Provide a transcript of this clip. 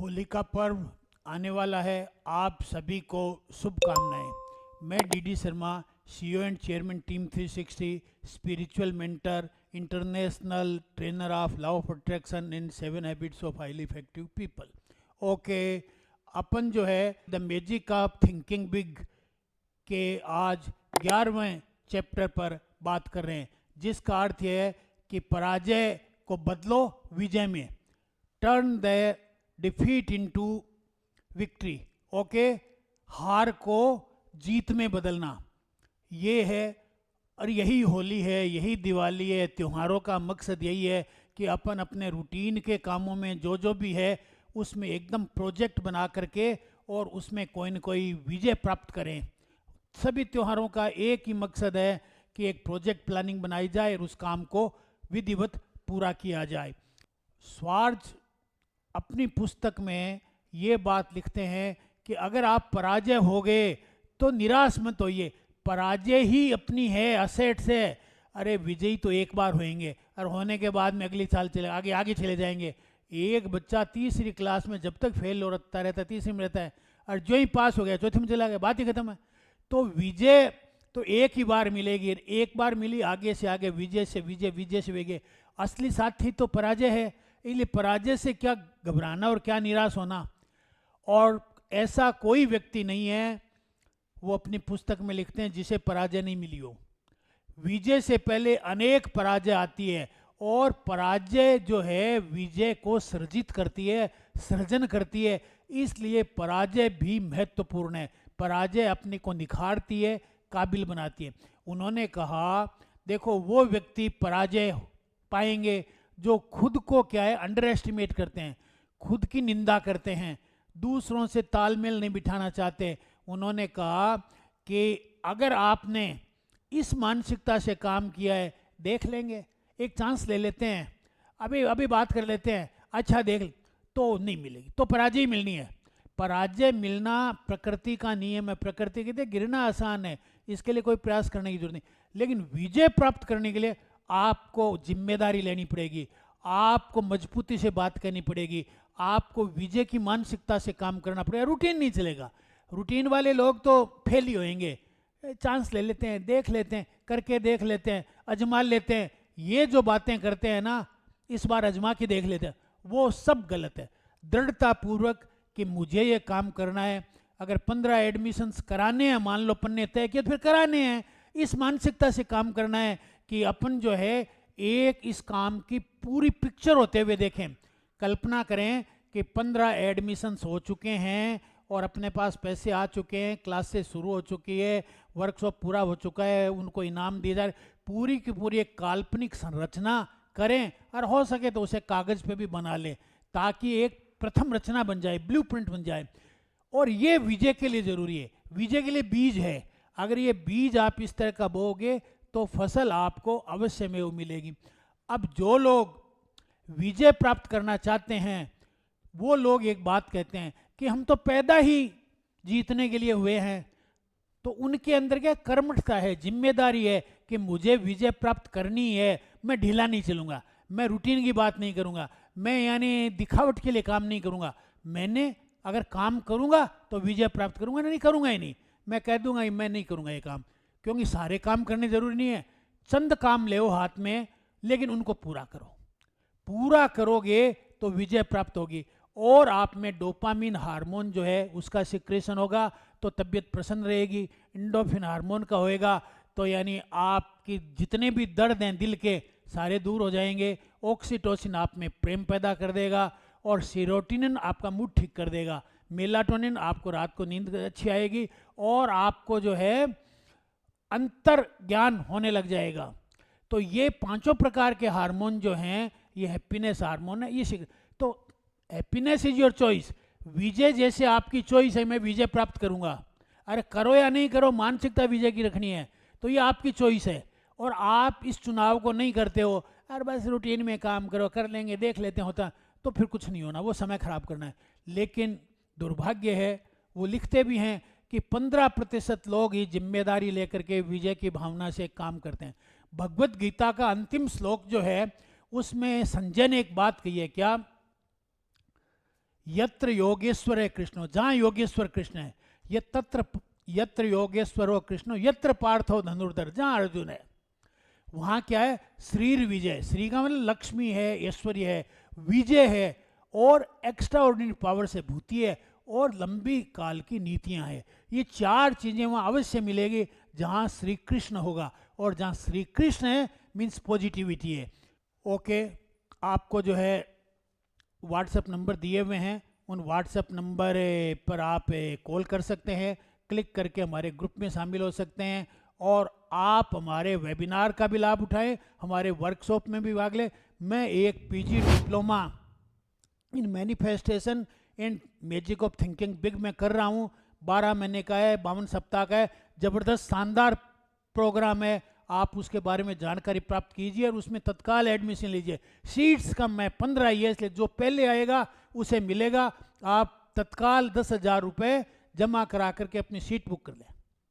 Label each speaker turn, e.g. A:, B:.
A: होली का पर्व आने वाला है। आप सभी को शुभकामनाएं। मैं DD Sharma, CEO and chairman team 360, spiritual mentor, international trainer of law of attraction in 7 habits of highly effective people. Okay, अपन जो है the magic of thinking big के आज 11वें चैप्टर पर बात कर रहे हैं, जिसका अर्थ यह है कि पराजय को बदलो विजय में। Turn the defeat into victory. Okay, हार को जीत में बदलना, ये है। और यही होली है, यही दिवाली है। त्योहारों का मकसद यही है कि अपन अपने रूटीन के कामों में जो जो भी है उसमें एकदम प्रोजेक्ट बना करके और उसमें कोई न कोई विजय प्राप्त करें। सभी त्योहारों का एक ही मकसद है कि एक प्रोजेक्ट प्लानिंग बनाई जाए और उस काम को विधिवत पूरा किया जाए। स्वार्ज अपनी पुस्तक में ये बात लिखते हैं कि अगर आप पराजय हो गए तो निराश मत होइए। पराजय ही अपनी है, असेट से। अरे विजयी तो एक बार होएंगे और होने के बाद में अगली साल चले आगे आगे चले जाएंगे। एक बच्चा तीसरी क्लास में जब तक फेल होता रहता है, तीसरी में रहता है, और जो ही पास हो गया चौथी में चला गया, बात ही खत्म है। तो विजय तो एक ही बार मिलेगी, एक बार मिली, आगे से आगे विजय से विजय, विजय से विजय। असली साथी तो पराजय है, इसलिए पराजय से क्या घबराना और क्या निराश होना। और ऐसा कोई व्यक्ति नहीं है, वो अपनी पुस्तक में लिखते हैं, जिसे पराजय नहीं मिली हो। विजय से पहले अनेक पराजय आती है, और पराजय जो है विजय को सृजित करती है, सृजन करती है। इसलिए पराजय भी महत्वपूर्ण है। पराजय अपने को निखारती है, काबिल बनाती है। उन्होंने कहा, देखो वो व्यक्ति पराजय पाएंगे जो खुद को क्या है अंडर एस्टिमेट करते हैं, खुद की निंदा करते हैं, दूसरों से तालमेल नहीं बिठाना चाहते। उन्होंने कहा कि अगर आपने इस मानसिकता से काम किया है, देख लेंगे, एक चांस ले लेते हैं, अभी अभी बात कर लेते हैं, अच्छा देख, तो नहीं मिलेगी, तो पराजय मिलनी है। पराजय मिलना प्रकृति का नियम है। प्रकृति कहते हैं गिरना आसान है, इसके लिए कोई प्रयास करने की जरूरत नहीं। लेकिन विजय प्राप्त करने के लिए आपको जिम्मेदारी लेनी पड़ेगी, आपको मजबूती से बात करनी पड़ेगी, आपको विजय की मानसिकता से काम करना पड़ेगा। रूटीन नहीं चलेगा। रूटीन वाले लोग तो फेल ही होएंगे। चांस ले लेते हैं, देख लेते हैं, करके देख लेते हैं, अजमा लेते हैं, ये जो बातें करते हैं ना, इस बार अजमा के देख लेते हैं, वो सब गलत है। दृढ़ता पूर्वक कि मुझे ये काम करना है, अगर 15 एडमिशन्स कराने हैं, मान लो पन्ने तय किए, तो फिर कराने हैं। इस मानसिकता से काम करना है कि अपन जो है एक इस काम की पूरी पिक्चर होते हुए देखें। कल्पना करें कि 15 एडमिशन्स हो चुके हैं और अपने पास पैसे आ चुके हैं, क्लासेस शुरू हो चुकी है, वर्कशॉप पूरा हो चुका है, उनको इनाम दिए जा रहे। पूरी की पूरी एक काल्पनिक संरचना करें, और हो सके तो उसे कागज पे भी बना लें, ताकि एक प्रथम रचना बन जाए, ब्लूप्रिंट बन जाए। और ये विजय के लिए जरूरी है। विजय के लिए बीज है। अगर ये बीज आप इस तरह का बोओगे तो फसल आपको अवश्य में वो मिलेगी। अब जो लोग विजय प्राप्त करना चाहते हैं, वो लोग एक बात कहते हैं कि हम तो पैदा ही जीतने के लिए हुए हैं। तो उनके अंदर क्या कर्मठता है, जिम्मेदारी है कि मुझे विजय प्राप्त करनी है, मैं ढीला नहीं चलूंगा, मैं रूटीन की बात नहीं करूंगा, मैं यानी दिखावट के लिए काम नहीं करूंगा। मैंने अगर काम करूंगा तो विजय प्राप्त करूंगा, नहीं करूंगा ही नहीं। मैं कह दूंगा मैं नहीं करूंगा ये काम, क्योंकि सारे काम करने जरूरी नहीं है। चंद काम ले हाथ में, लेकिन उनको पूरा करो। पूरा करोगे तो विजय प्राप्त होगी, और आप में डोपामिन हार्मोन जो है उसका सिक्रेशन होगा, तो तबीयत प्रसन्न रहेगी। इंडोफिन हार्मोन का होएगा, तो यानी आपकी जितने भी दर्द हैं दिल के, सारे दूर हो जाएंगे। ऑक्सीटोसिन आप में प्रेम पैदा कर देगा, और सीरोटिनिन आपका मूड ठीक कर देगा। मेलाटोनिन आपको रात को नींद अच्छी आएगी, और आपको जो है अंतर ज्ञान होने लग जाएगा। तो ये पांचों प्रकार के हार्मोन जो हैं, ये हैप्पीनेस हार्मोन है। ये तो हैप्पीनेस इज योर चॉइस। विजय जैसे आपकी चॉइस है, मैं विजय प्राप्त करूंगा। अरे करो या नहीं करो, मानसिकता विजय की रखनी है, तो ये आपकी चॉइस है। और आप इस चुनाव को नहीं करते हो, अरे बस रूटीन में काम करो, कर लेंगे, देख लेते हैं होता, तो फिर कुछ नहीं होना, वो समय खराब करना है। लेकिन दुर्भाग्य है, वो लिखते भी हैं कि 15% लोग ही जिम्मेदारी लेकर के विजय की भावना से काम करते हैं। भगवत गीता का अंतिम श्लोक जो है, उसमें संजय ने एक बात कही है, क्या यत्र योगेश्वर है कृष्णो, जहाँ योगेश्वर कृष्ण है, ये तत्र यत्र योगेश्वरो कृष्णो यत्र पार्थो धनुर्धर, जहाँ अर्जुन है वहाँ क्या है, श्रीर विजय, श्री का मतलब लक्ष्मी है, ऐश्वर्य है, विजय है, और एक्स्ट्रा ऑर्डिनरी पावर से भूति है, और लंबी काल की नीतियाँ हैं। ये चार चीज़ें वहाँ अवश्य मिलेगी जहाँ श्री कृष्ण होगा, और जहाँ श्री कृष्ण है मीन्स पॉजिटिविटी है। ओके, आपको जो है व्हाट्सएप नंबर दिए हुए हैं, उन व्हाट्सएप नंबर पर आप कॉल कर सकते हैं, क्लिक करके हमारे ग्रुप में शामिल हो सकते हैं, और आप हमारे वेबिनार का भी लाभ उठाएं, हमारे वर्कशॉप में भी भाग लें। मैं एक PG diploma in manifestation and magic of thinking big में कर रहा हूँ, 12 महीने का है, 52 सप्ताह का है, ज़बरदस्त शानदार प्रोग्राम है। आप उसके बारे में जानकारी प्राप्त कीजिए और उसमें तत्काल एडमिशन लीजिए। सीट्स कम है, 15 ही है, इसलिए जो पहले आएगा उसे मिलेगा। आप तत्काल 10,000 रुपये जमा करा करके अपनी सीट बुक कर लें।